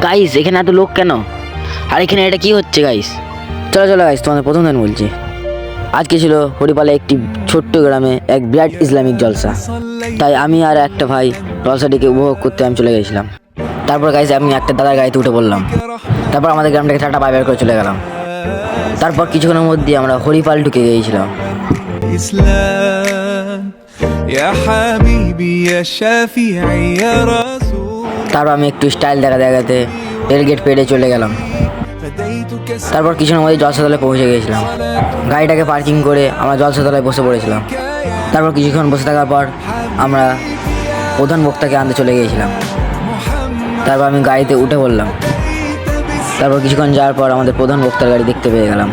Guys এখানে এত লোক কেন? আর এখানে এটা কি হচ্ছে গাইস? চলো চলো গাইস, তোমাদের প্রথম দিন বলছি। আজকে ছিল হরিপালে একটি ছোট্ট গ্রামে এক বিরাট ইসলামিক জলসা। তাই আমি আর একটা ভাই জলসাটিকে উপভোগ করতে আমি চলে গেছিলাম। তারপর গাইস আমি একটা দাদার গাড়িতে উঠে বললাম। তারপর আমাদের গ্রামটাকে টাটা বাই বাই করে চলে গেলাম। তারপর কিছুক্ষণের মধ্যে আমরা হরিপাল ঢুকে গিয়েছিলাম। তারপর আমি একটু স্টাইল দেখাতে রেলগেট পেরিয়ে চলে গেলাম। তারপর কিছুক্ষণের মধ্যে জলসাতলায় পৌঁছে গিয়েছিলাম। গাড়িটাকে পার্কিং করে আমরা জলসাতলায় বসে পড়েছিলাম। তারপর কিছুক্ষণ বসে থাকার পর আমরা প্রধান বক্তাকে আনতে চলে গিয়েছিলাম। তারপর আমি গাড়িতে উঠে পড়লাম। তারপর কিছুক্ষণ যাওয়ার পর আমাদের প্রধান বক্তার গাড়ি দেখতে পেয়ে গেলাম।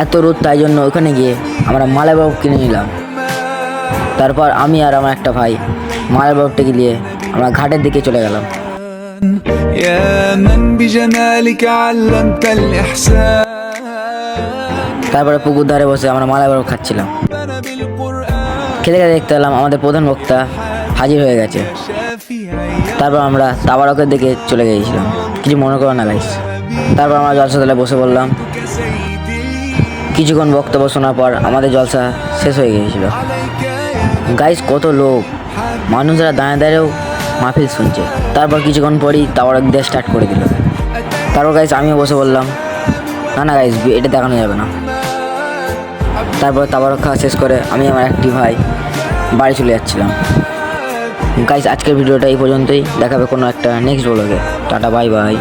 এত রোদ, তাই জন্য ওখানে গিয়ে আমরা মালাই বরফ কিনে নিলাম। তারপর আমি আর আমার একটা ভাই মালাই বরফটাকে নিয়ে আমরা ঘাটের দিকে চলে গেলাম। তারপরে পুকুর ধারে বসে আমরা মালাই বরফ খাচ্ছিলাম। খেতে খেতে দেখতে পেলাম আমাদের প্রধান বক্তা হাজির হয়ে গেছে। তারপর আমরা তাবারকের দিকে চলে গিয়েছিলাম। কিছু মনে করো না গাইস। তারপর আমরা জলসাতলায় বসে পড়লাম। কিছুক্ষণ বক্তব্য শোনার পর আমাদের জলসা শেষ হয়ে গিয়েছিল। গাইস কত লোক, মানুষরা দাঁড়িয়ে দাঁড়িয়েও মাহফিল শুনছে। তারপর কিছুক্ষণ পরই তাবারক দিয়ে স্টার্ট করে দিল। তারপর গাইস আমিও বসে বললাম, না গাইস এটা দেখানো যাবে না। তারপর তাবারক খাওয়া শেষ করে আমি আমার একটি ভাই বাড়ি চলে যাচ্ছিলাম। গাইস আজকের ভিডিওটা এই পর্যন্তই। দেখাবে কোনো একটা নেক্সট ব্লগে। Tata bye bye.